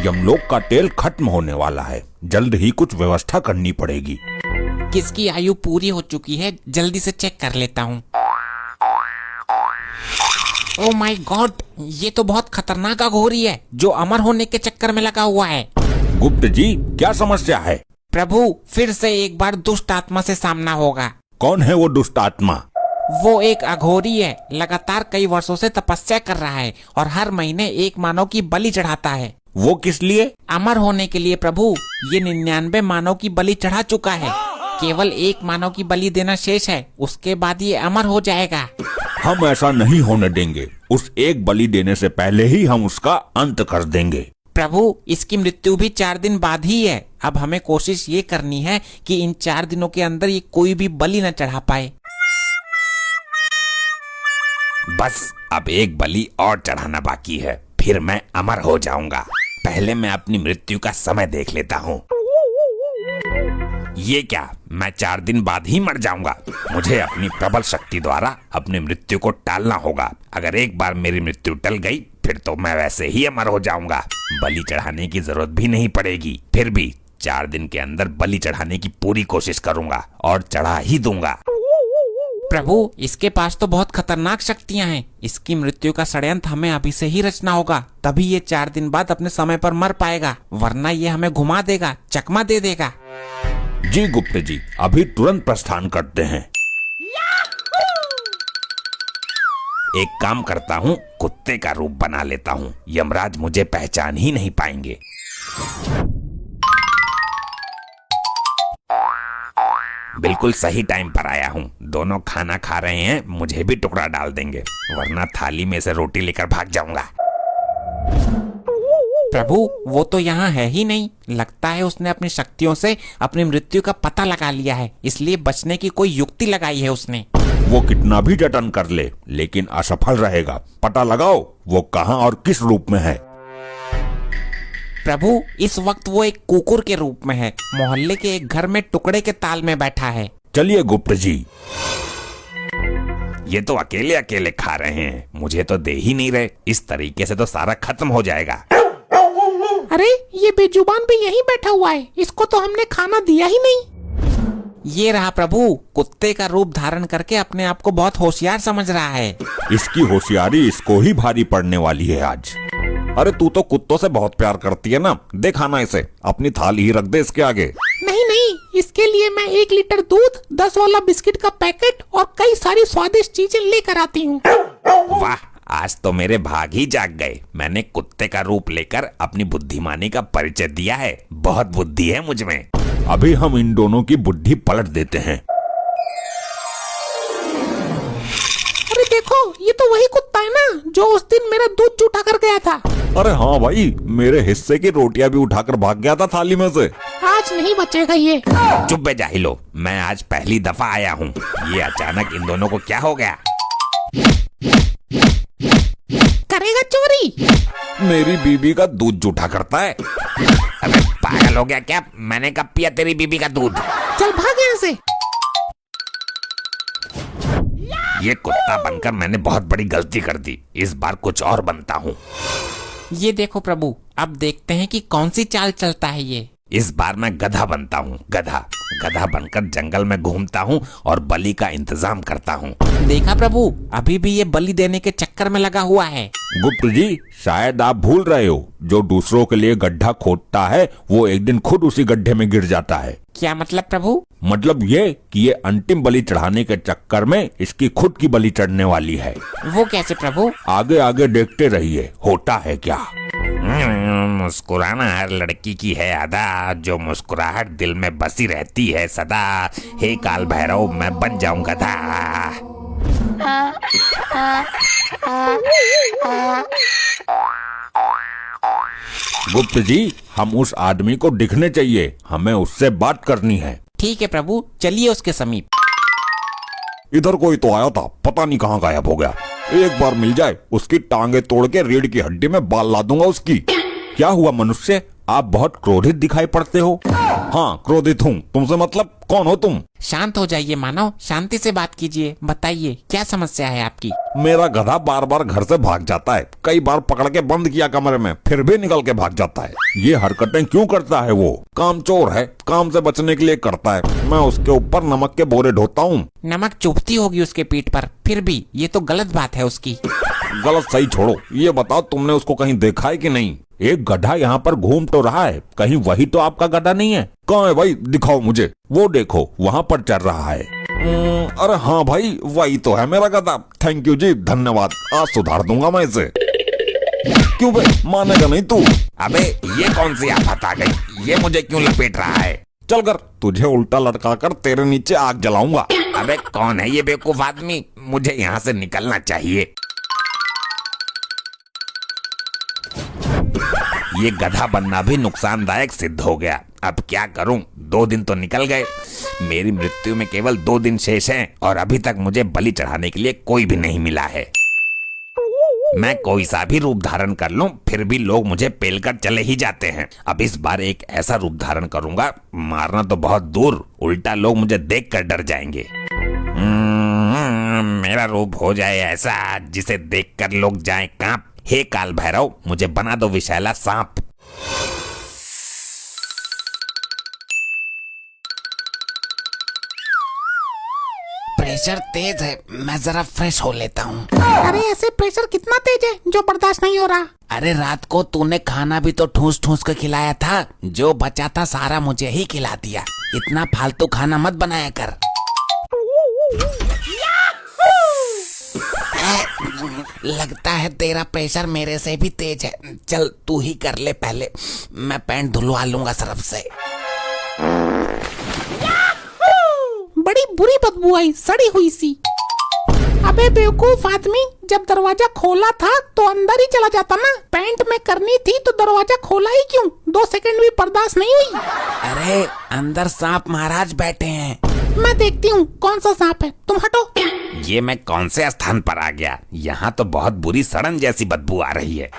यमलोक का तेल खत्म होने वाला है, जल्द ही कुछ व्यवस्था करनी पड़ेगी। किसकी आयु पूरी हो चुकी है, जल्दी से चेक कर लेता हूँ। ओह माय गॉड, ये तो बहुत खतरनाक अघोरी है जो अमर होने के चक्कर में लगा हुआ है। गुप्त जी, क्या समस्या है? प्रभु, फिर से एक बार दुष्ट आत्मा से सामना होगा। कौन है वो दुष्ट आत्मा? वो एक अघोरी है, लगातार कई वर्षों से तपस्या कर रहा है और हर महीने एक मानव की बलि चढ़ाता है। वो किस लिए? अमर होने के लिए प्रभु। ये 99 मानव की बलि चढ़ा चुका है, केवल एक मानव की बलि देना शेष है, उसके बाद ये अमर हो जाएगा। हम ऐसा नहीं होने देंगे, उस एक बलि देने से पहले ही हम उसका अंत कर देंगे। प्रभु, इसकी मृत्यु भी 4 दिन बाद ही है। अब हमें कोशिश ये करनी है कि इन 4 दिनों के अंदर ये कोई भी बलि न चढ़ा पाए। बस अब एक बलि और चढ़ाना बाकी है, फिर मैं अमर हो जाऊंगा। पहले मैं अपनी मृत्यु का समय देख लेता हूँ। ये क्या, मैं 4 दिन बाद ही मर जाऊंगा? मुझे अपनी प्रबल शक्ति द्वारा अपनी मृत्यु को टालना होगा। अगर एक बार मेरी मृत्यु टल गई, फिर तो मैं वैसे ही अमर हो जाऊंगा। बलि चढ़ाने की जरूरत भी नहीं पड़ेगी। फिर भी 4 दिन के अंदर बलि चढ़ाने की पूरी कोशिश करूंगा और चढ़ा ही दूंगा। प्रभु, इसके पास तो बहुत खतरनाक शक्तियां हैं। इसकी मृत्यु का षड्यंत्र हमें अभी से ही रचना होगा, तभी ये 4 दिन बाद अपने समय पर मर पाएगा, वरना ये हमें घुमा देगा, चकमा दे देगा। जी गुप्त जी, अभी तुरंत प्रस्थान करते हैं। एक काम करता हूँ, कुत्ते का रूप बना लेता हूँ। यमराज मुझे पहचान ही नहीं पाएंगे। बिल्कुल सही टाइम पर आया हूँ। दोनों खाना खा रहे हैं, मुझे भी टुकड़ा डाल देंगे, वरना थाली में से रोटी लेकर भाग जाऊंगा। प्रभु, वो तो यहाँ है ही नहीं। लगता है उसने अपनी शक्तियों से अपनी मृत्यु का पता लगा लिया है, इसलिए बचने की कोई युक्ति लगाई है उसने। वो कितना भी जतन कर ले, लेकिन असफल रहेगा। पता लगाओ वो कहाँ और किस रूप में है। प्रभु, इस वक्त वो एक कुकुर के रूप में है, मोहल्ले के एक घर में टुकड़े के ताल में बैठा है। चलिए गुप्त जी। ये तो अकेले अकेले खा रहे हैं, मुझे तो दे ही नहीं रहे। इस तरीके से तो सारा खत्म हो जाएगा। अरे, ये बेजुबान भी यहीं बैठा हुआ है, इसको तो हमने खाना दिया ही नहीं। ये रहा प्रभु, कुत्ते का रूप धारण करके अपने आप को बहुत होशियार समझ रहा है। इसकी होशियारी इसको ही भारी पड़ने वाली है आज। अरे तू तो कुत्तों से बहुत प्यार करती है ना, दे खाना इसे, अपनी थाली ही रख दे इसके आगे। नहीं नहीं, इसके लिए मैं 1 लीटर दूध, 10 वाला बिस्किट का पैकेट और कई सारी स्वादिष्ट चीजें लेकर आती हूँ। वाह, आज तो मेरे भाग ही जाग गए। मैंने कुत्ते का रूप लेकर अपनी बुद्धिमानी का परिचय दिया है। बहुत बुद्धि है मुझ में। अभी हम इन दोनों की बुद्धि पलट देते हैं। अरे देखो, ये तो वही कुत्ता है ना जो उस दिन मेरा दूध जूठा कर गया था। अरे हाँ भाई, मेरे हिस्से की रोटियां भी उठाकर भाग गया था थाली में से। आज नहीं बचेगा ये। चुप बे जाहिलो, मैं आज पहली दफा आया हूँ। ये अचानक इन दोनों को क्या हो गया? करेगा चोरी? मेरी बीबी का दूध जूठा करता है। अबे पागल हो गया क्या? मैंने कब पिया तेरी बीबी का दूध? चल भाग यहाँ से। ये कुत्ता बनकर मैंने बहुत बड़ी गलती कर दी। इस बार कुछ और बनता हूँ। ये देखो प्रभु, अब देखते हैं कि कौन सी चाल चलता है ये। इस बार मैं गधा बनता हूँ। गधा गधा बनकर जंगल में घूमता हूँ और बलि का इंतजाम करता हूँ। देखा प्रभु, अभी भी ये बलि देने के चक्कर में लगा हुआ है। गुप्त जी, शायद आप भूल रहे हो, जो दूसरों के लिए गड्ढा खोदता है वो एक दिन खुद उसी गड्ढे में गिर जाता है। क्या मतलब प्रभु? मतलब ये कि ये अंतिम बलि चढ़ाने के चक्कर में इसकी खुद की बलि चढ़ने वाली है। वो कैसे प्रभु? आगे आगे देखते रहिए, होता है क्या। मुस्कुराना हर लड़की की है अदा, जो मुस्कुराहट दिल में बसी रहती है सदा। हे काल भैरव, मैं बन जाऊं गधा। गुप्त जी, हम उस आदमी को दिखने चाहिए, हमें उससे बात करनी है। ठीक है प्रभु, चलिए उसके समीप। इधर कोई तो आया था, पता नहीं कहाँ गायब हो गया। एक बार मिल जाए, उसकी टांगे तोड़ के रीढ़ की हड्डी में बाल ला दूंगा उसकी। क्या हुआ मनुष्य, आप बहुत क्रोधित दिखाई पड़ते हो। हाँ क्रोधित हूँ, तुमसे मतलब कौन हो तुम? शांत हो जाइए मानव, शांति से बात कीजिए। बताइए क्या समस्या है आपकी? मेरा गधा बार बार घर से भाग जाता है। कई बार पकड़ के बंद किया कमरे में, फिर भी निकल के भाग जाता है। ये हरकतें क्यों करता है? वो कामचोर है, काम से बचने के लिए करता है। मैं उसके ऊपर नमक के बोरे ढोता हूँ। नमक चुभती होगी उसके पीठ पर, फिर भी ये तो गलत बात है उसकी। गलत सही छोड़ो, ये बताओ तुमने उसको कहीं देखा है कि नहीं? एक गधा यहाँ पर घूम तो रहा है, कहीं वही तो आपका गधा नहीं है? कहाँ है भाई, दिखाओ मुझे। वो देखो वहाँ पर चल रहा है। अरे हाँ भाई, वही तो है मेरा गधा। थैंक यू जी, धन्यवाद। आज सुधार दूंगा मैं इसे। क्यों भाई, मानेगा नहीं तू? अबे ये कौन सी आफत आ गई? ये मुझे क्यों लपेट रहा है? चल कर, तुझे उल्टा लटका कर तेरे नीचे आग जलाऊंगा। अबे कौन है ये बेवकूफ आदमी? मुझे यहाँ से निकलना चाहिए। ये गधा बनना भी नुकसानदायक सिद्ध हो गया। अब क्या करूं? 2 दिन तो निकल गए, मेरी मृत्यु में केवल 2 दिन शेष हैं और अभी तक मुझे बलि चढ़ाने के लिए कोई भी नहीं मिला है। मैं कोई सा भी रूप धारण कर लूं, फिर भी लोग मुझे पेलकर चले ही जाते हैं। अब इस बार एक ऐसा रूप धारण करूंगा, मारना तो बहुत दूर, उल्टा लोग मुझे देखकर डर जाएंगे। मेरा रूप हो जाए ऐसा जिसे देखकर लोग जाएं कांप। हे काल भैरव, मुझे बना दो विषैला सांप। प्रेशर तेज है, मैं जरा फ्रेश हो लेता हूँ। अरे ऐसे प्रेशर कितना तेज है जो बर्दाश्त नहीं हो रहा? अरे रात को तूने खाना भी तो ठूस ठूस कर खिलाया था, जो बचा था सारा मुझे ही खिला दिया। इतना फालतू खाना मत बनाया कर। लगता है तेरा प्रेशर मेरे से भी तेज है। चल तू ही कर ले पहले, मैं पैंट धुलवा लूंगा सरफ से। बड़ी बुरी बदबू आई, सड़ी हुई सी। अबे बेवकूफ आदमी, जब दरवाजा खोला था तो अंदर ही चला जाता ना। पैंट में करनी थी तो दरवाजा खोला ही क्यों? 2 सेकंड भी बर्दाश्त नहीं हुई। अरे अंदर सांप महाराज बैठे हैं। मैं देखती हूँ कौन सा सांप है, तुम हटो। ये मैं कौन से स्थान पर आ गया? यहाँ तो बहुत बुरी सड़न जैसी बदबू आ रही है।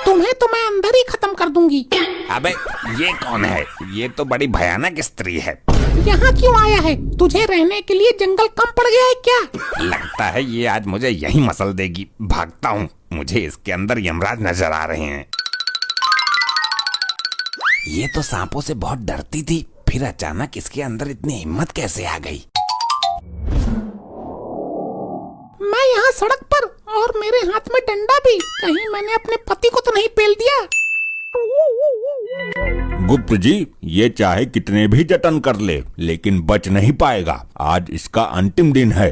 तुम्हें तो मैं अंदर ही खत्म कर दूंगी। अबे ये कौन है? ये तो बड़ी भयानक स्त्री है। यहाँ क्यों आया है? तुझे रहने के लिए जंगल कम पड़ गया है क्या? लगता है ये आज मुझे यही मसल देगी। भागता हूँ, मुझे इसके अंदर यमराज नजर आ रहे हैं। ये तो सांपों से बहुत डरती थी, फिर अचानक इसके अंदर इतनी हिम्मत कैसे आ गई? मैं यहाँ सड़क पर और मेरे हाथ में डंडा भी। कहीं मैंने अपने पति को तो नहीं पेल दिया? गुप्त जी, ये चाहे कितने भी जतन कर ले, लेकिन बच नहीं पाएगा। आज इसका अंतिम दिन है।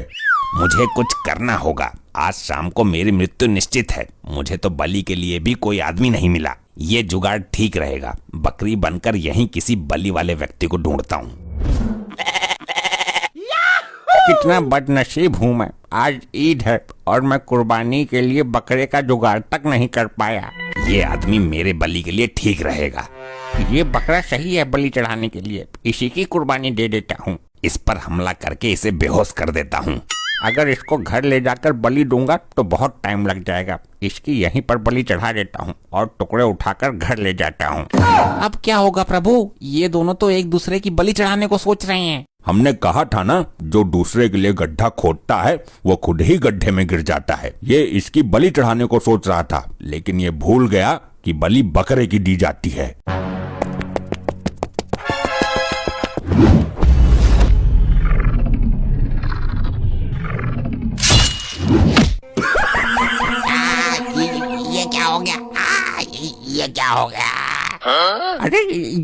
मुझे कुछ करना होगा। आज शाम को मेरी मृत्यु निश्चित है। मुझे तो बलि के लिए भी कोई आदमी नहीं मिला। ये जुगाड़ ठीक रहेगा। बकरी बनकर यहीं किसी बलि वाले व्यक्ति को ढूंढता हूँ। कितना बदनसीब हूँ मैं, आज ईद है और मैं कुर्बानी के लिए बकरे का जुगाड़ तक नहीं कर पाया। ये आदमी मेरे बलि के लिए ठीक रहेगा। ये बकरा सही है बलि चढ़ाने के लिए, इसी की कुर्बानी दे देता हूँ। इस पर हमला करके इसे बेहोश कर देता हूँ। अगर इसको घर ले जाकर बलि दूंगा तो बहुत टाइम लग जाएगा। इसकी यहीं पर बलि चढ़ा देता हूँ और टुकड़े उठाकर घर ले जाता हूँ। अब क्या होगा प्रभु? ये दोनों तो एक दूसरे की बलि चढ़ाने को सोच रहे हैं। हमने कहा था ना, जो दूसरे के लिए गड्ढा खोदता है वो खुद ही गड्ढे में गिर जाता है। ये इसकी बलि चढ़ाने को सोच रहा था, लेकिन ये भूल गया कि बलि बकरे की दी जाती है। ये क्या हो गया? ये क्या हो गया? अरे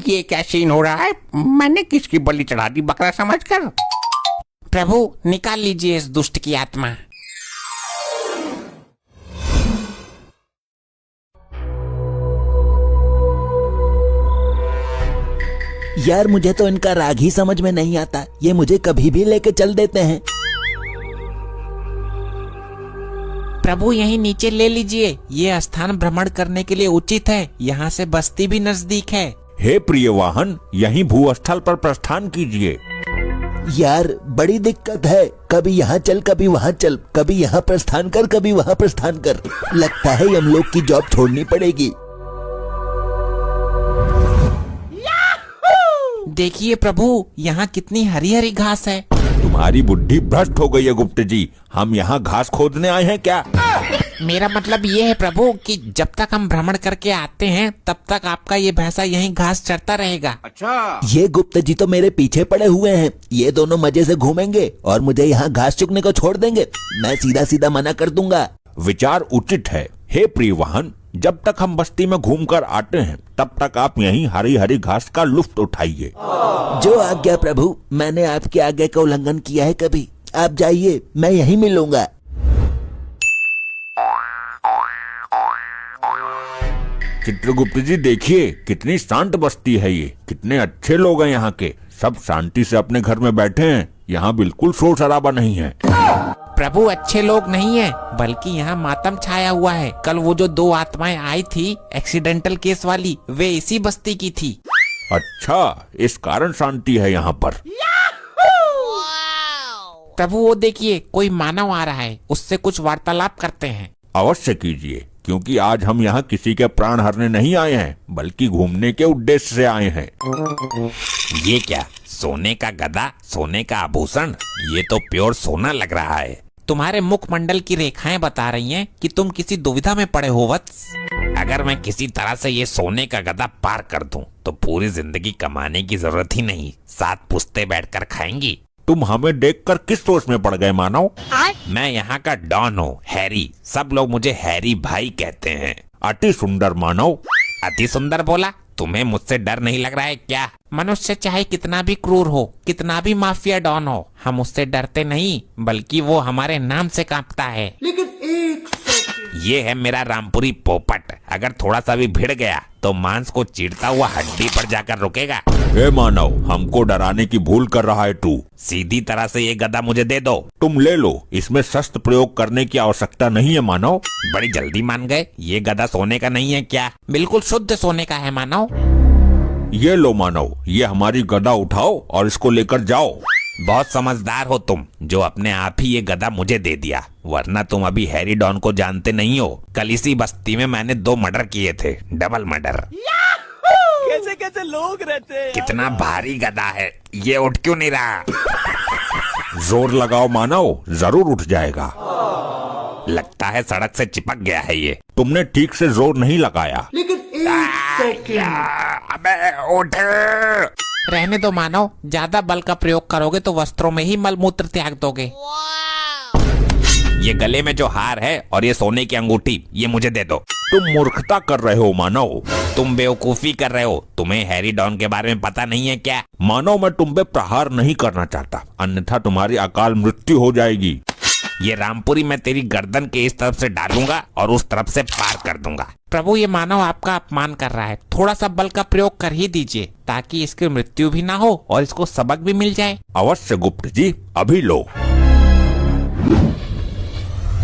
ये क्या सीन हो रहा है? मैंने किसकी बलि चढ़ा दी बकरा समझकर? प्रभु निकाल लीजिए इस दुष्ट की आत्मा। यार मुझे तो इनका राग ही समझ में नहीं आता। ये मुझे कभी भी लेके चल देते हैं। प्रभु यहीं नीचे ले लीजिए, ये स्थान भ्रमण करने के लिए उचित है। यहाँ से बस्ती भी नजदीक है। हे प्रिय वाहन, यहीं भूस्थल पर प्रस्थान कीजिए। यार बड़ी दिक्कत है, कभी यहाँ चल कभी वहाँ चल, कभी यहाँ प्रस्थान कर कभी वहाँ प्रस्थान कर। लगता है यमलोक की जॉब छोड़नी पड़ेगी। देखिए प्रभु, यहाँ कितनी हरी हरी घास है। तुम्हारी बुद्धि भ्रष्ट हो गई है गुप्त जी। हम यहाँ घास खोदने आए हैं क्या? मेरा मतलब ये है प्रभु कि जब तक हम भ्रमण करके आते हैं तब तक आपका ये भैंसा यहीं घास चरता रहेगा। ये गुप्त जी तो मेरे पीछे पड़े हुए हैं। ये दोनों मजे से घूमेंगे और मुझे यहाँ घास चुगने को छोड़ देंगे। मैं सीधा सीधा मना कर दूंगा। विचार उचित है। हे प्रियवाहन, जब तक हम बस्ती में घूमकर आते हैं तब तक आप यहीं हरी हरी घास का लुत्फ उठाइए। जो आज्ञा प्रभु, मैंने आपके आज्ञा का उल्लंघन किया है कभी? आप जाइए, मैं यहीं मिलूंगा। चित्रगुप्त जी देखिए, कितनी शांत बस्ती है ये। कितने अच्छे लोग हैं यहाँ के। सब शांति से अपने घर में बैठे हैं। यहाँ बिल्कुल शोर शराबा नहीं है। प्रभु अच्छे लोग नहीं है, बल्कि यहाँ मातम छाया हुआ है। कल वो जो 2 आत्माएं आई थी एक्सीडेंटल केस वाली, वे इसी बस्ती की थी। अच्छा, इस कारण शांति है यहाँ पर। प्रभु वो देखिए, कोई मानव आ रहा है, उससे कुछ वार्तालाप करते हैं। अवश्य कीजिए, क्योंकि आज हम यहाँ किसी के प्राण हरने नहीं आए हैं, बल्कि घूमने के उद्देश्य से आए हैं। ये क्या, सोने का गदा, सोने का आभूषण? ये तो प्योर सोना लग रहा है। तुम्हारे मुखमंडल की रेखाएं बता रही हैं कि तुम किसी दुविधा में पड़े हो वत्स। अगर मैं किसी तरह से ये सोने का गदा पार कर दूं, तो पूरी जिंदगी कमाने की जरूरत ही नहीं, 7 पुश्ते बैठकर खाएंगी। तुम हमें देखकर किस सोच में पड़ गए मानव? मैं यहाँ का डॉन हूँ, हैरी। सब लोग मुझे हैरी भाई कहते हैं। अति सुंदर मानव। अति सुंदर बोला? तुम्हें मुझसे डर नहीं लग रहा है क्या? मनुष्य चाहे कितना भी क्रूर हो, कितना भी माफिया डॉन हो, हम उससे डरते नहीं, बल्कि वो हमारे नाम से कांपता है। ये है मेरा रामपुरी पोपट। अगर थोड़ा सा भी भिड़ गया तो मांस को चीरता हुआ हड्डी पर जाकर रुकेगा। हे मानव, हमको डराने की भूल कर रहा है तू। सीधी तरह से ये गदा मुझे दे दो। तुम ले लो, इसमें शस्त्र प्रयोग करने की आवश्यकता नहीं है मानव। बड़ी जल्दी मान गए। ये गदा सोने का नहीं है क्या? बिल्कुल शुद्ध सोने का है मानव। ये लो मानव, ये हमारी गदा उठाओ और इसको लेकर जाओ। बहुत समझदार हो तुम, जो अपने आप ही ये गदा मुझे दे दिया, वरना तुम अभी हैरी डॉन को जानते नहीं हो। कल इसी बस्ती में मैंने 2 मर्डर किए थे, डबल मर्डर। कैसे कैसे लोग रहते हैं। कितना भारी गदा है, ये उठ क्यों नहीं रहा? जोर लगाओ मानव, जरूर उठ जाएगा। लगता है सड़क से चिपक गया है ये। तुमने ठीक से जोर नहीं लगाया। अबे उठ। रहने दो मानव, ज्यादा बल का प्रयोग करोगे तो वस्त्रों में ही मलमूत्र त्याग दोगे। ये गले में जो हार है और ये सोने की अंगूठी, ये मुझे दे दो। तुम मूर्खता कर रहे हो मानव। तुम बेवकूफी कर रहे हो। तुम्हें हैरी डॉन के बारे में पता नहीं है क्या? मानव, मैं तुम पे प्रहार नहीं करना चाहता, अन्यथा तुम्हारी अकाल मृत्यु हो जाएगी। ये रामपुरी मैं तेरी गर्दन के इस तरफ से डालूंगा और उस तरफ से पार कर दूंगा। प्रभु ये मानव आपका अपमान कर रहा है, थोड़ा सा बल का प्रयोग कर ही दीजिए, ताकि इसकी मृत्यु भी ना हो और इसको सबक भी मिल जाए। अवश्य गुप्त जी, अभी लो।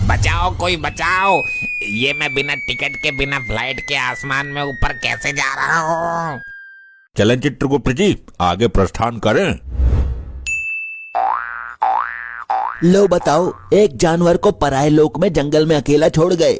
बचाओ, कोई बचाओ। ये मैं बिना टिकट के, बिना फ्लाइट के आसमान में ऊपर कैसे जा रहा हूँ? चलें चित्रगुप्त जी, आगे प्रस्थान करें। लो बताओ, एक जानवर को पराये लोक में जंगल में अकेला छोड़ गए।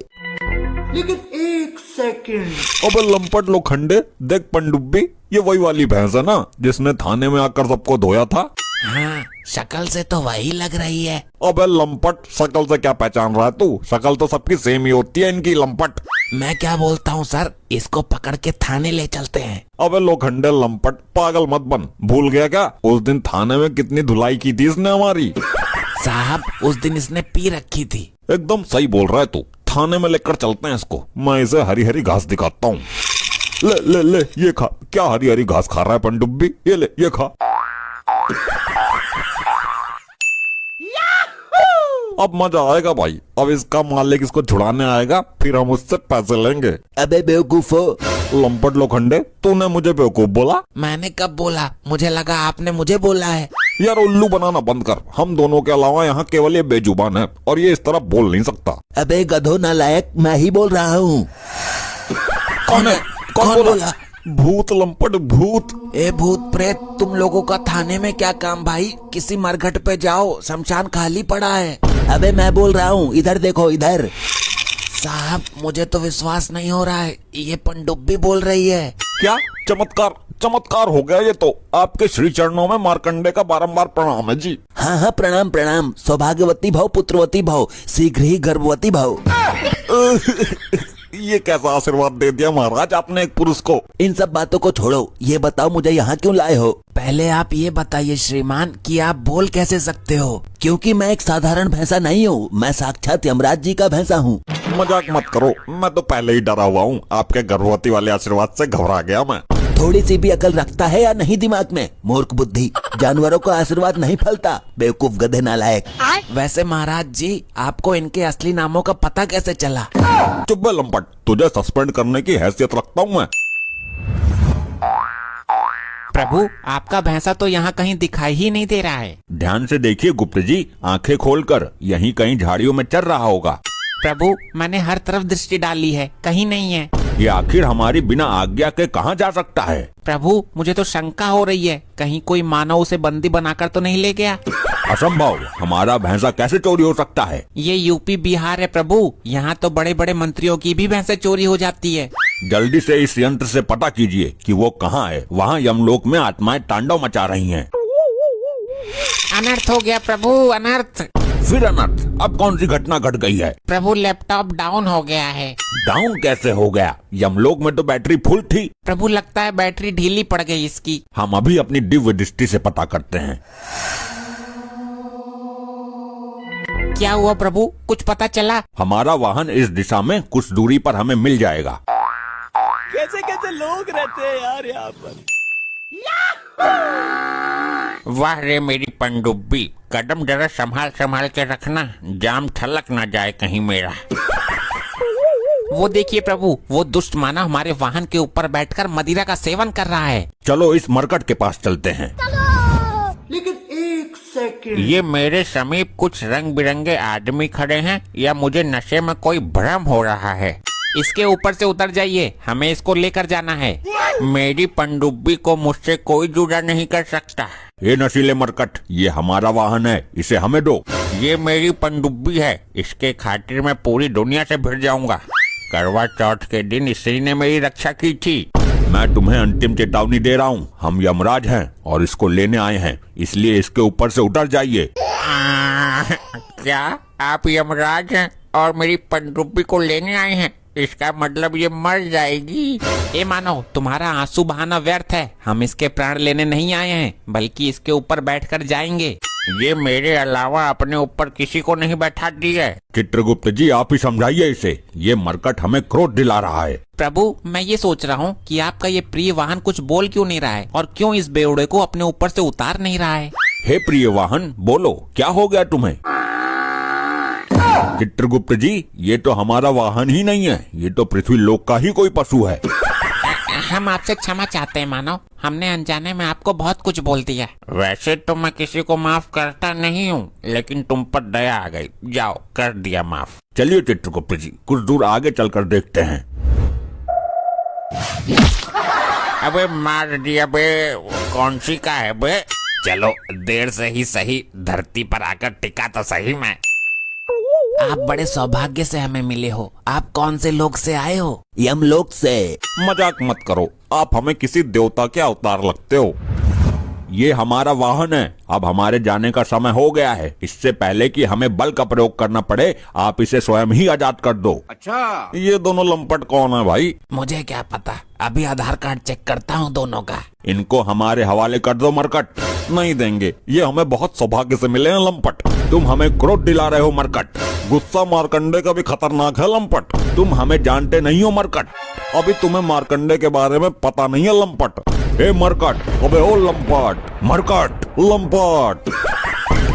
अबे लंपट लोखंडे, देख पनडुब्बी, ये वही वाली भैंस है ना जिसने थाने में आकर सबको धोया था? हाँ, शक्ल से तो वही लग रही है। अबे लंपट, शक्ल से क्या पहचान रहा है तू? शक्ल तो सबकी सेम ही होती है इनकी, लंपट। मैं क्या बोलता हूँ सर, इसको पकड़ के थाने ले चलते हैं। अबे लोखंडे लंपट, पागल मत बन। भूल गया क्या उस दिन थाने में कितनी धुलाई की थी इसने हमारी? साहब, उस दिन इसने पी रखी थी। एकदम सही बोल रहा है तू। थाने में लेकर चलते हैं इसको, मैं इसे हरी हरी घास दिखाता हूँ। ले ले ले, ये खा। क्या हरी हरी घास खा रहा है पनडुब्बी? ये ले, ये खा। अब मजा आएगा भाई। अब इसका मालिक इसको छुड़ाने आएगा, फिर हम उससे पैसे लेंगे। अबे बेवकूफो, लंपट लोखंडे, तूने मुझे बेवकूफ बोला? मैंने कब बोला? मुझे लगा आपने मुझे बोला है। यार उल्लू बनाना बंद कर। हम दोनों के अलावा यहाँ केवल ये बेजुबान है और ये इस तरह बोल नहीं सकता। अबे गधो नालायक, मैं ही बोल रहा हूँ। कौन है? कौन बोला? भूत लंपट, भूत। ए भूत प्रेत, तुम लोगों का थाने में क्या काम भाई? किसी मरघट पे जाओ, शमशान खाली पड़ा है। अबे मैं बोल रहा हूँ, इधर देखो इधर। साहब, मुझे तो विश्वास नहीं हो रहा है, ये पनडुब्बी बोल रही है। क्या चमत्कार? चमत्कार हो गया ये तो। आपके श्री चरणों में मार्कंडे का बारंबार प्रणाम है जी। हाँ हाँ, प्रणाम प्रणाम। सौभाग्यवती भव, पुत्रवती भव, शीघ्र ही गर्भवती भव। ये कैसा आशीर्वाद दे दिया महाराज आपने एक पुरुष को। इन सब बातों को छोड़ो, ये बताओ मुझे यहाँ क्यों लाए हो? पहले आप ये बताइए श्रीमान कि आप बोल कैसे सकते हो? क्योंकि मैं एक साधारण भैंसा नहीं हूँ, मैं साक्षात यमराज जी का भैंसा हूँ। मजाक मत करो, मैं तो पहले ही डरा हुआ हूँ। आपके गर्भवती वाले आशीर्वाद से घबरा गया मैं। थोड़ी सी भी अकल रखता है या नहीं दिमाग में? मूर्ख बुद्धि, जानवरों का आशीर्वाद नहीं फलता। बेवकूफ गधे नालायक। वैसे महाराज जी, आपको इनके असली नामों का पता कैसे चला? चुप बे लंपट, तुझे सस्पेंड करने की हैसियत रखता हूँ मैं। प्रभु, आपका भैंसा तो यहाँ कहीं दिखाई ही नहीं दे रहा है। ध्यान से देखिए गुप्त जी, आंखें खोलकर, यहीं कहीं झाड़ियों में चल रहा होगा। प्रभु, मैंने हर तरफ दृष्टि डाली है, कहीं नहीं है। ये आखिर हमारी बिना आज्ञा के कहाँ जा सकता है? प्रभु, मुझे तो शंका हो रही है, कहीं कोई मानव उसे बंदी बनाकर तो नहीं ले गया। असंभव, हमारा भैंसा कैसे चोरी हो सकता है? ये यूपी बिहार है प्रभु, यहाँ तो बड़े बड़े मंत्रियों की भी भैंसें चोरी हो जाती है। जल्दी से इस यंत्र से पता कीजिए कि वो कहाँ है। वहाँ यमलोक में आत्माएं तांडव मचा रही हैं। अनर्थ हो गया प्रभु, अनर्थ। फिर अनर्थ? अब कौन सी घटना घट गई है? प्रभु, लैपटॉप डाउन हो गया है। डाउन कैसे हो गया? यमलोक में तो बैटरी फुल थी। प्रभु, लगता है बैटरी ढीली पड़ गई इसकी। हम अभी अपनी दिव्य दृष्टि से पता करते हैं। क्या हुआ प्रभु, कुछ पता चला? हमारा वाहन इस दिशा में कुछ दूरी पर हमें मिल जाएगा। कैसे कैसे लोग रहते हैं यार यहाँ पर। वाह रे मेरी पनडुब्बी, कदम जरा संभाल संभाल के रखना, जाम छलक ना जाए कहीं मेरा। वो देखिए प्रभु, वो दुष्ट मानव हमारे वाहन के ऊपर बैठकर मदिरा का सेवन कर रहा है। चलो इस मरकट के पास चलते हैं। ये मेरे समीप कुछ रंग बिरंगे आदमी खड़े हैं, या मुझे नशे में कोई भ्रम हो रहा है? इसके ऊपर से उतर जाइए, हमें इसको लेकर जाना है। मेरी पनडुब्बी को मुझसे कोई जुड़ा नहीं कर सकता। ये नशीले मरकट, ये हमारा वाहन है, इसे हमें दो। ये मेरी पनडुब्बी है, इसके खातिर मैं पूरी दुनिया से भिड़ जाऊंगा। करवा चौथ के दिन इसी ने मेरी रक्षा की थी। मैं तुम्हें अंतिम चेतावनी दे रहा हूँ, हम यमराज हैं और इसको लेने आए हैं, इसलिए इसके ऊपर से उतर जाइए। क्या आप यमराज हैं और मेरी पनडुब्बी को लेने आए हैं? इसका मतलब ये मर जाएगी। ए मानो, तुम्हारा आंसू बहाना व्यर्थ है। हम इसके प्राण लेने नहीं आए हैं, बल्कि इसके ऊपर बैठकर जाएंगे। ये मेरे अलावा अपने ऊपर किसी को नहीं बैठाती है। चित्रगुप्त जी, आप ही समझाइए इसे, ये मरकट हमें क्रोध दिला रहा है। प्रभु, मैं ये सोच रहा हूँ कि आपका ये प्रिय वाहन कुछ बोल क्यों नहीं रहा है और क्यों इस बेवड़े को अपने ऊपर से उतार नहीं रहा है। हे प्रिय वाहन, बोलो क्या हो गया तुम्हें? चित्रगुप्त जी, ये तो हमारा वाहन ही नहीं है, ये तो पृथ्वी लोक का ही कोई पशु है। हम आपसे क्षमा चाहते हैं मानव, हमने अनजाने में आपको बहुत कुछ बोल दिया। वैसे तो मैं किसी को माफ करता नहीं हूँ, लेकिन तुम पर दया आ गई। जाओ, कर दिया माफ। चलिए चित्रगुप्त जी, कुछ दूर आगे चलकर देखते हैं। अबे मार दिया बे, कौन सी का है बे? चलो, देर से ही सही धरती पर आकर टिका तो सही मैं। आप बड़े सौभाग्य से हमें मिले हो। आप कौन से लोक से आए हो? यमलोक से। मजाक मत करो, आप हमें किसी देवता के अवतार लगते हो। ये हमारा वाहन है, अब हमारे जाने का समय हो गया है। इससे पहले कि हमें बल का प्रयोग करना पड़े, आप इसे स्वयं ही आजाद कर दो। अच्छा, ये दोनों लंपट कौन है भाई? मुझे क्या पता, अभी आधार कार्ड चेक करता हूँ दोनों का। इनको हमारे हवाले कर दो मरकट। नहीं देंगे, ये हमें बहुत सौभाग्य से मिले हैं लंपट। तुम हमें क्रोध दिला रहे हो मरकट। गुस्सा मार्कंडे का भी खतरनाक है लंपट। तुम हमें जानते नहीं हो मरकट, अभी तुम्हें मार्कंडे के बारे में पता नहीं है लंपट। हे मरकट, अबे ओ लंपट, मरकट, लंपट।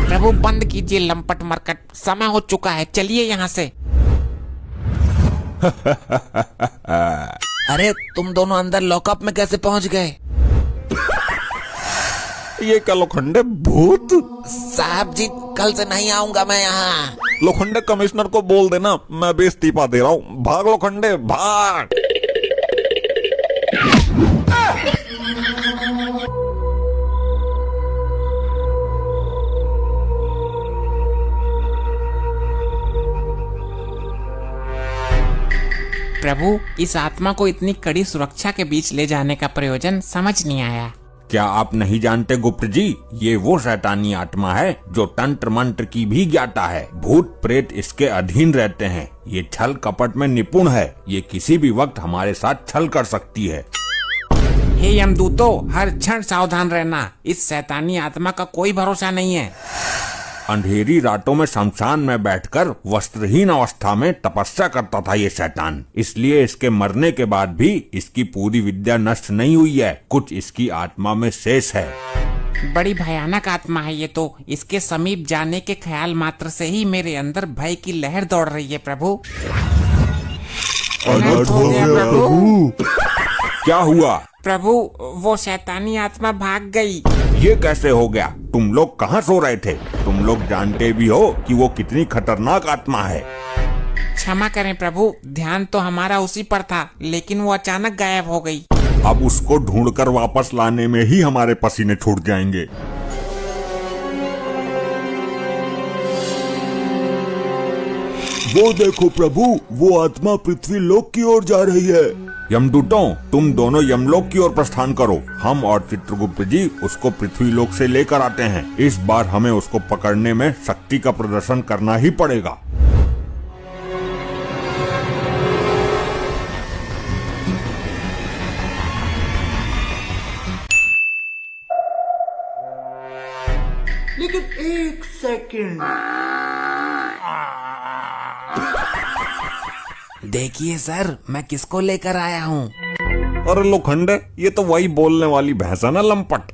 प्रभु, बंद कीजिए लंपट मरकट, समय हो चुका है, चलिए यहाँ से। अरे तुम दोनों अंदर लॉकअप में कैसे पहुँच गए? ये क्या लोखंडे भूत? साहब जी, कल से नहीं आऊंगा मैं यहाँ। लोखंडे कमिश्नर को बोल देना मैं भी इस्तीफा दे रहा हूँ। भाग लोखंडे, भाग। प्रभु, इस आत्मा को इतनी कड़ी सुरक्षा के बीच ले जाने का प्रयोजन समझ नहीं आया। क्या आप नहीं जानते गुप्त जी, ये वो शैतानी आत्मा है जो तंत्र मंत्र की भी ज्ञाता है। भूत प्रेत इसके अधीन रहते हैं। ये छल कपट में निपुण है। ये किसी भी वक्त हमारे साथ छल कर सकती है। हे यमदूतों, हर क्षण सावधान रहना। इस शैतानी आत्मा का कोई भरोसा नहीं है। अंधेरी रातों में शमशान में बैठकर वस्त्रहीन अवस्था में तपस्या करता था ये शैतान। इसलिए इसके मरने के बाद भी इसकी पूरी विद्या नष्ट नहीं हुई है। कुछ इसकी आत्मा में शेष है। बड़ी भयानक आत्मा है ये तो। इसके समीप जाने के ख्याल मात्र से ही मेरे अंदर भय की लहर दौड़ रही है प्रभु। अनर्थ हो गया प्रभु। क्या हुआ? प्रभु, वो शैतानी आत्मा भाग गई। ये कैसे हो गया? तुम लोग कहाँ सो रहे थे? तुम लोग जानते भी हो कि वो कितनी खतरनाक आत्मा है। क्षमा करें प्रभु, ध्यान तो हमारा उसी पर था, लेकिन वो अचानक गायब हो गई। अब उसको ढूंढकर वापस लाने में ही हमारे पसीने छूट जाएंगे। वो देखो प्रभु, वो आत्मा पृथ्वी लोक की ओर जा रही है। यमदूतों, तुम दोनों यमलोक की ओर प्रस्थान करो। हम और चित्रगुप्त जी उसको पृथ्वी लोक से लेकर आते हैं। इस बार हमें उसको पकड़ने में शक्ति का प्रदर्शन करना ही पड़ेगा। लेकिन एक सेकंड, देखिए सर, मैं किसको लेकर आया हूँ। अरे लोखंडे, ये तो वही बोलने वाली भैंस है ना, लंपट।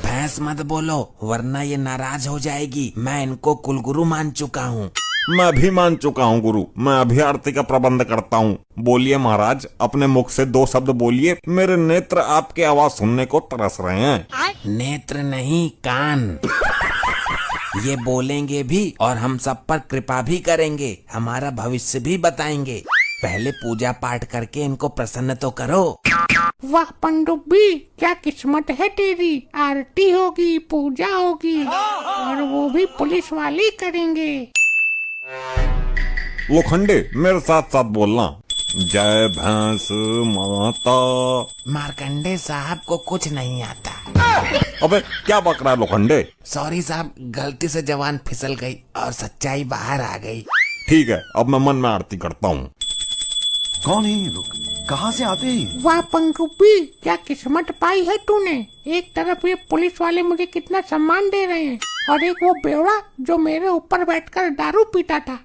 भैंस मत बोलो, वरना ये नाराज हो जाएगी। मैं इनको कुलगुरु मान चुका हूँ। मैं भी मान चुका हूँ गुरु। मैं अभी आरती का प्रबंध करता हूँ। बोलिए महाराज, अपने मुख से 2 शब्द बोलिए। मेरे नेत्र आपकी आवाज सुनने को तरस रहे हैं। नेत्र नहीं, कान। ये बोलेंगे भी और हम सब पर कृपा भी करेंगे। हमारा भविष्य भी बताएंगे। पहले पूजा पाठ करके इनको प्रसन्न तो करो। वाह पनडुब्बी, क्या किस्मत है तेरी। आरती होगी, पूजा होगी, और वो भी पुलिस वाले करेंगे। लोखंडे, मेरे साथ साथ बोलना। जय भैंस माता। मार्कंडे साहब को कुछ नहीं आता। अबे क्या बक रहा है लोखंडे? सॉरी साहब, गलती से जवान फिसल गई और सच्चाई बाहर आ गई। ठीक है, अब मैं मन में आरती करता हूँ। कौन है ये लोग? कहाँ से आते हैं? वाह पनडुब्बी, क्या किस्मत पाई है तूने। एक तरफ ये पुलिस वाले मुझे कितना सम्मान दे रहे हैं, और एक वो बेवड़ा जो मेरे ऊपर बैठकर दारू पीता था।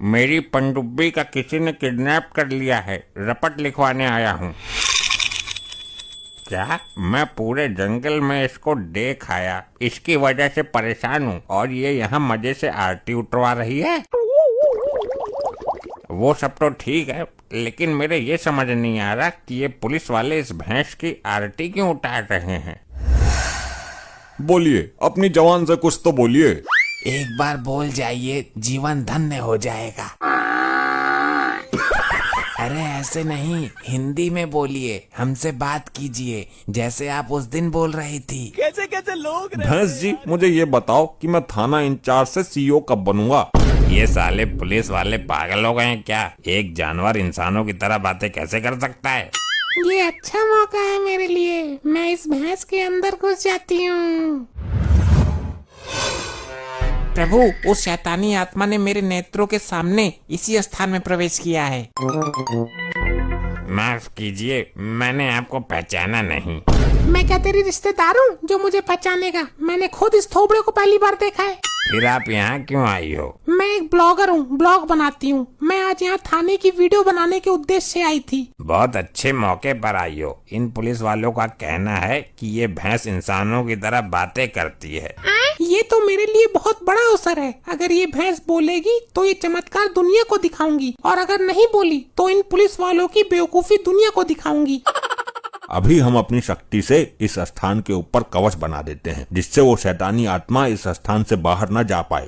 मेरी पनडुब्बी का किसी ने किडनैप कर लिया है। रपट लिखवाने आया हूँ। क्या मैं पूरे जंगल में इसको देख आया, इसकी वजह से परेशान हूँ, और ये यहाँ मजे से आरती उतरवा रही है। वो सब तो ठीक है, लेकिन मेरे ये समझ नहीं आ रहा कि ये पुलिस वाले इस भैंस की आरती क्यों उतार रहे हैं। बोलिए, अपनी जवान से कुछ तो बोलिए। एक बार बोल जाइए, जीवन धन्य हो जाएगा। अरे ऐसे नहीं, हिंदी में बोलिए, हमसे बात कीजिए, जैसे आप उस दिन बोल रही थी। कैसे कैसे लोग रहते भैंस जी, मुझे ये बताओ कि मैं थाना इंचार्ज से सीईओ कब बनूंगा? ये साले पुलिस वाले पागल हो गए हैं क्या? एक जानवर इंसानों की तरह बातें कैसे कर सकता है? ये अच्छा मौका है मेरे लिए। मैं इस भैंस के अंदर घुस जाती हूँ। प्रभु, उस शैतानी आत्मा ने मेरे नेत्रों के सामने इसी स्थान में प्रवेश किया है। माफ कीजिए, मैंने आपको पहचाना नहीं। मैं क्या तेरी रिश्तेदार हूँ जो मुझे पहचानेगा? मैंने खुद इस थोबड़े को पहली बार देखा है। फिर आप यहाँ क्यों आई हो? मैं एक ब्लॉगर हूँ, ब्लॉग बनाती हूँ। मैं आज यहाँ थाने की वीडियो बनाने के उद्देश्य से आई थी। बहुत अच्छे मौके पर आई हो। इन पुलिस वालों का कहना है कि ये भैंस इंसानों की तरह बातें करती है। ये तो मेरे लिए बहुत बड़ा अवसर है। अगर ये भैंस बोलेगी तो ये चमत्कार दुनिया को दिखाऊंगी, और अगर नहीं बोली तो इन पुलिस वालों की बेवकूफी दुनिया को दिखाऊंगी। अभी हम अपनी शक्ति से इस स्थान के ऊपर कवच बना देते हैं, जिससे वो शैतानी आत्मा इस स्थान से बाहर न जा पाए।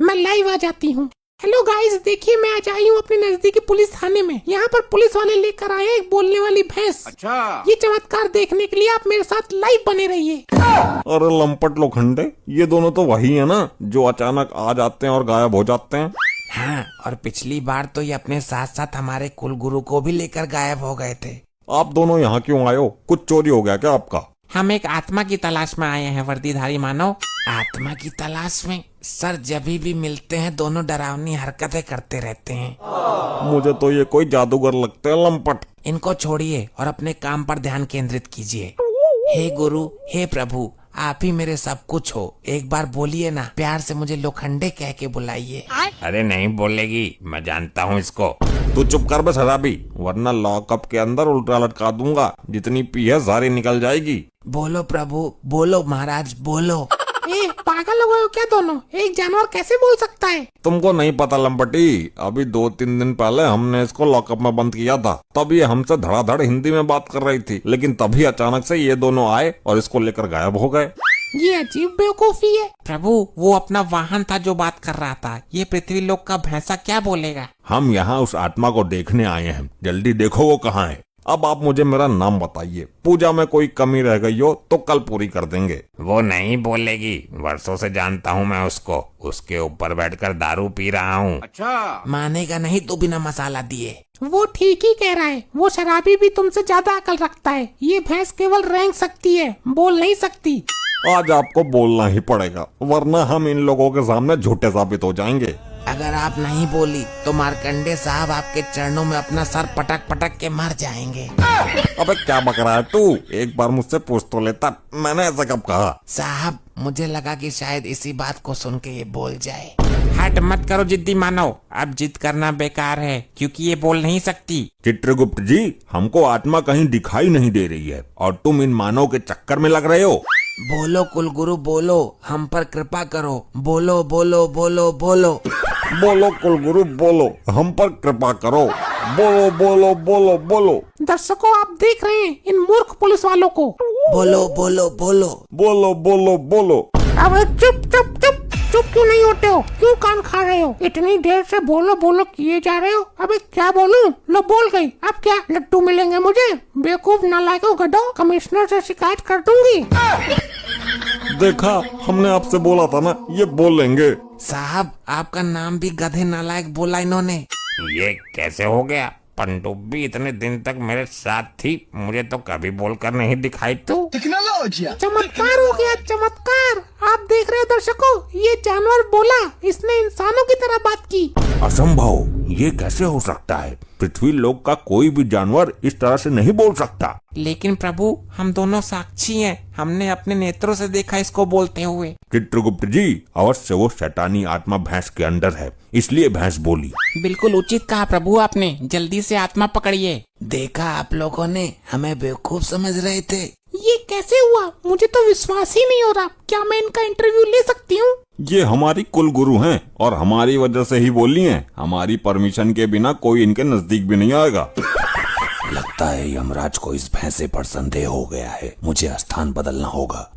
मैं लाइव आ जाती हूँ। हेलो गाइस, देखिए मैं आज आई हूँ अपने नजदीकी पुलिस थाने में। यहाँ पर पुलिस वाले लेकर आए एक बोलने वाली भैंस। अच्छा। ये चमत्कार देखने के लिए आप मेरे साथ लाइव बने रहिए। अरे लंपट लोखंडे, ये दोनों तो वही है ना जो अचानक आ जाते हैं और गायब हो जाते हैं। हाँ, और पिछली बार तो ये अपने साथ साथ हमारे कुल गुरु को भी लेकर गायब हो गए थे। आप दोनों यहाँ क्यों आए हो? कुछ चोरी हो गया क्या आपका? हम एक आत्मा की तलाश में आए हैं वर्दीधारी मानव। आत्मा की तलाश में? सर, जब भी मिलते हैं दोनों डरावनी हरकतें करते रहते हैं। मुझे तो ये कोई जादूगर लगते हैं लंपट। इनको छोड़िए और अपने काम पर ध्यान केंद्रित कीजिए। हे गुरु, हे प्रभु, आप ही मेरे सब कुछ हो। एक बार बोलिए ना, प्यार से मुझे लोखंडे कह के बुलाइए। अरे नहीं बोलेगी, मैं जानता हूँ इसको। तू चुप कर बे शराबी, वरना लॉकअप के अंदर उल्टा लटका दूंगा। जितनी पी है सारी निकल जाएगी। बोलो प्रभु, बोलो महाराज, बोलो। ए, पागल हो गए हो क्या दोनों? एक जानवर कैसे बोल सकता है? तुमको नहीं पता लंपटी, अभी 2-3 दिन पहले हमने इसको लॉकअप में बंद किया था। तब ये हमसे धड़ाधड़ हिंदी में बात कर रही थी, लेकिन तभी अचानक से ये दोनों आए और इसको लेकर गायब हो गए। ये अजीब बेवकूफी है। प्रभु, वो अपना वाहन था जो बात कर रहा था। ये पृथ्वी लोक का भैंसा क्या बोलेगा? हम यहाँ उस आत्मा को देखने आए हैं, जल्दी देखो वो कहाँ है। अब आप मुझे मेरा नाम बताइए, पूजा में कोई कमी रह गई हो तो कल पूरी कर देंगे। वो नहीं बोलेगी, वर्षों से जानता हूँ मैं उसको। उसके ऊपर बैठकर दारू पी रहा हूँ। अच्छा। मानेगा नहीं तो बिना मसाला दिए। वो ठीक ही कह रहा है, वो शराबी भी तुमसे ज्यादा अकल रखता है। ये भैंस केवल रेंग सकती है, बोल नहीं सकती। आज आपको बोलना ही पड़ेगा, वरना हम इन लोगों के सामने झूठे साबित हो जाएंगे। अगर आप नहीं बोली तो मार्कंडे साहब आपके चरणों में अपना सर पटक पटक के मर जाएंगे। अबे क्या बक रहा है तू? एक बार मुझसे पूछ तो लेता, मैंने ऐसा कब कहा? साहब, मुझे लगा कि शायद इसी बात को सुन के ये बोल जाए। हट मत करो जिद्दी मानव, अब जिद करना बेकार है क्योंकि ये बोल नहीं सकती। चित्रगुप्त जी, हमको आत्मा कहीं दिखाई नहीं दे रही है और तुम इन मानव के चक्कर में लग रहे हो। बोलो कुलगुरु, बोलो, हम पर कृपा करो। बोलो बोलो बोलो बोलो। बोलो कुलगुरु, बोलो, हम पर कृपा करो। बोलो बोलो बोलो बोलो। दर्शकों, आप देख रहे हैं इन मूर्ख पुलिस वालों को। बोलो बोलो बोलो। बोलो बोलो बोलो। अब चुप चुप चुप चुप क्यों नहीं होते हो? क्यों कान खा रहे हो? इतनी देर से बोलो बोलो किए जा रहे हो। अबे क्या बोलूं? लो बोल गई। अब क्या लड्डू मिलेंगे मुझे? बेवकूफ नालायकों, गधों, कमिश्नर से शिकायत कर दूंगी। देखा, हमने आपसे बोला था ना, ये बोलेंगे। साहब, आपका नाम भी गधे नालायक बोला इन्होंने। ये कैसे हो गया? पनडुब्बी इतने दिन तक मेरे साथ थी, मुझे तो कभी बोलकर नहीं दिखाई। तो चमत्कार हो गया, चमत्कार। आप देख रहे हो दर्शकों, ये जानवर बोला, इसने इंसानों की तरह बात की। असंभव, ये कैसे हो सकता है? पृथ्वी लोक का कोई भी जानवर इस तरह से नहीं बोल सकता। लेकिन प्रभु, हम दोनों साक्षी हैं। हमने अपने नेत्रों से देखा इसको बोलते हुए। चित्रगुप्त जी, अवश्य वो शैतानी आत्मा भैंस के अंदर है, इसलिए भैंस बोली। बिल्कुल उचित कहा प्रभु आपने। जल्दी से आत्मा पकड़िए। देखा, आप लोगों ने हमें बेवकूफ समझ रहे थे। ये कैसे हुआ? मुझे तो विश्वास ही नहीं हो रहा। क्या मैं इनका इंटरव्यू ले सकती हूँ? ये हमारी कुल गुरु हैं और हमारी वजह से ही बोली हैं। हमारी परमिशन के बिना कोई इनके नजदीक भी नहीं आएगा। लगता है यमराज को इस भैंसे पर संदेह हो गया है, मुझे स्थान बदलना होगा।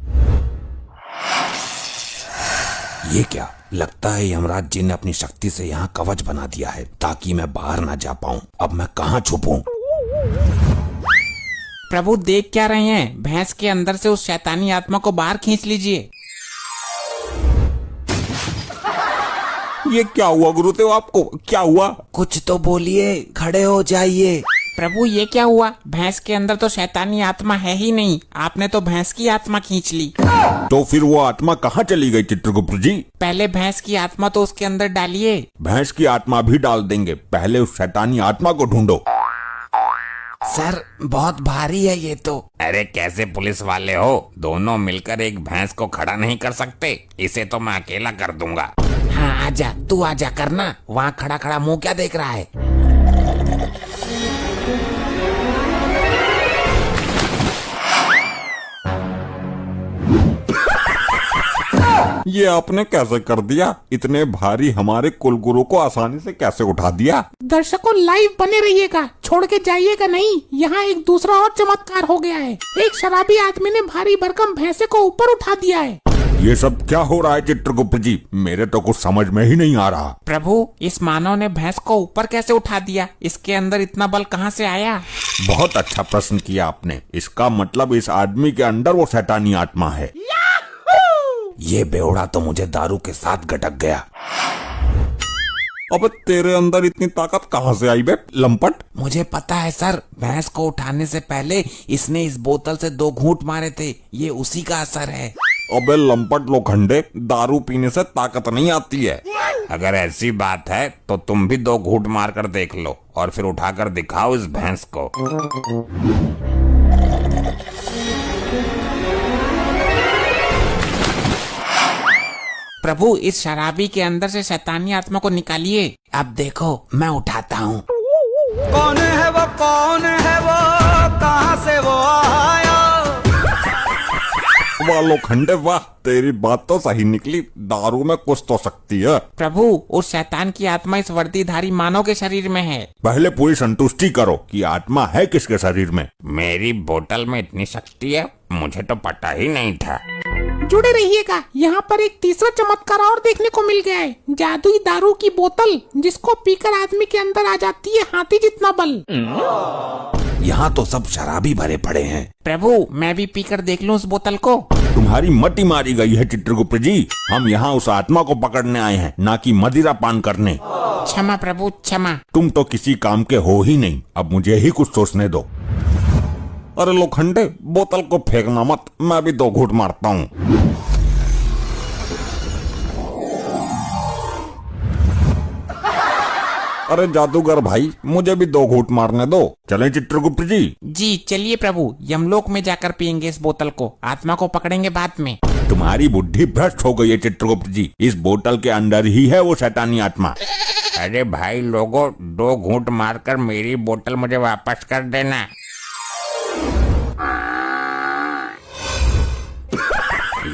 ये क्या? लगता है यमराज जी ने अपनी शक्ति से यहाँ कवच बना दिया है ताकि मैं बाहर ना जा पाऊँ। अब मैं कहाँ छुपूं? प्रभु, देख क्या रहे हैं? भैंस के अंदर से उस शैतानी आत्मा को बाहर खींच लीजिए। ये क्या हुआ गुरुदेव? आपको क्या हुआ? कुछ तो बोलिए, खड़े हो जाइए। प्रभु, ये क्या हुआ? भैंस के अंदर तो शैतानी आत्मा है ही नहीं। आपने तो भैंस की आत्मा खींच ली। तो फिर वो आत्मा कहाँ चली गई चित्रगुप्त जी? पहले भैंस की आत्मा तो उसके अंदर डालिए। भैंस की आत्मा भी डाल देंगे, पहले उस शैतानी आत्मा को ढूंढो। सर, बहुत भारी है ये तो। अरे कैसे पुलिस वाले हो? दोनों मिलकर एक भैंस को खड़ा नहीं कर सकते? इसे तो मैं अकेला कर दूंगा। हाँ, आजा, तू आजा करना। वहाँ खड़ा खड़ा मुंह क्या देख रहा है? ये आपने कैसे कर दिया? इतने भारी हमारे कुलगुरु को आसानी से कैसे उठा दिया? दर्शकों, लाइव बने रहिएगा, छोड़ के जाइएगा नहीं। यहाँ एक दूसरा और चमत्कार हो गया है। एक शराबी आदमी ने भारी भरकम भैंसे को ऊपर उठा दिया है। ये सब क्या हो रहा है चित्रगुप्त जी? मेरे तो कुछ समझ में ही नहीं आ रहा। प्रभु, इस मानव ने भैंस को ऊपर कैसे उठा दिया? इसके अंदर इतना बल कहाँ से आया? बहुत अच्छा प्रश्न किया आपने। इसका मतलब इस आदमी के अंदर वो शैतानी आत्मा है। ये बेवड़ा तो मुझे दारू के साथ गटक गया। अब तेरे अंदर इतनी ताकत कहाँ से आई बे लंपट? मुझे पता है सर, भैंस को उठाने से पहले इसने इस बोतल से 2 घूंट मारे थे। ये उसी का असर है। अबे लंपट लोखंडे, दारू पीने से ताकत नहीं आती है। अगर ऐसी बात है तो तुम भी 2 घूंट मार कर देख लो और फिर उठाकर दिखाओ इस भैंस को। प्रभु, इस शराबी के अंदर से शैतानी आत्मा को निकालिए। अब देखो, मैं उठाता हूँ। कौन है वो, कौन है वो, कहाँ से वो आया? वाह लोखंडे वाह, तेरी बात तो सही निकली। दारू में कुछ तो शक्ति है। प्रभु, उस शैतान की आत्मा इस वर्दीधारी मानव के शरीर में है। पहले पूरी संतुष्टि करो कि आत्मा है किसके शरीर में। मेरी बोतल में इतनी शक्ति है, मुझे तो पता ही नहीं था। जुड़े रहिएगा, यहाँ पर एक तीसरा चमत्कार और देखने को मिल गया है। जादुई दारू की बोतल जिसको पीकर आदमी के अंदर आ जाती है हाथी जितना बल। यहाँ तो सब शराबी भरे पड़े हैं। प्रभु, मैं भी पीकर देख लूं उस बोतल को। तुम्हारी मति मारी गई है चित्रगुप्त जी। हम यहाँ उस आत्मा को पकड़ने आए हैं, ना कि मदिरा पान करने। क्षमा प्रभु, क्षमा। तुम तो किसी काम के हो ही नहीं। अब मुझे ही कुछ सोचने दो। अरे लोखंडे, बोतल को फेंकना मत, मैं भी 2 घूंट मारता हूँ। अरे जादूगर भाई, मुझे भी 2 घूंट मारने दो। चलें चित्रगुप्त जी? जी चलिए प्रभु, यमलोक में जाकर पियेंगे इस बोतल को। आत्मा को पकड़ेंगे बाद में। तुम्हारी बुद्धि भ्रष्ट हो गई है चित्रगुप्त जी। इस बोतल के अंदर ही है वो शैतानी आत्मा। अरे भाई लोगों, 2 घूंट मारकर मेरी बोतल मुझे वापस कर देना।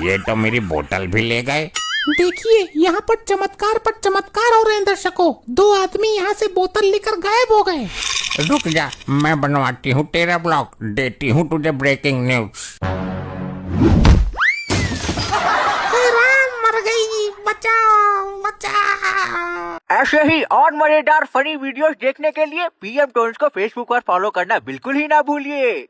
ये तो मेरी बोतल भी ले गए। देखिए, यहाँ पर चमत्कार हो रहे हैं दर्शकों। 2 आदमी यहाँ से बोतल लेकर गायब हो गए। रुक जा, मैं बनवाती हूँ तेरा ब्लॉग, देती हूँ तुझे ब्रेकिंग न्यूज। मर गई, बचाओ बचाओ। ऐसे ही और मजेदार फनी वीडियोस देखने के लिए PM टोन्स को फेसबुक पर फॉलो करना बिल्कुल ही ना भूलिए।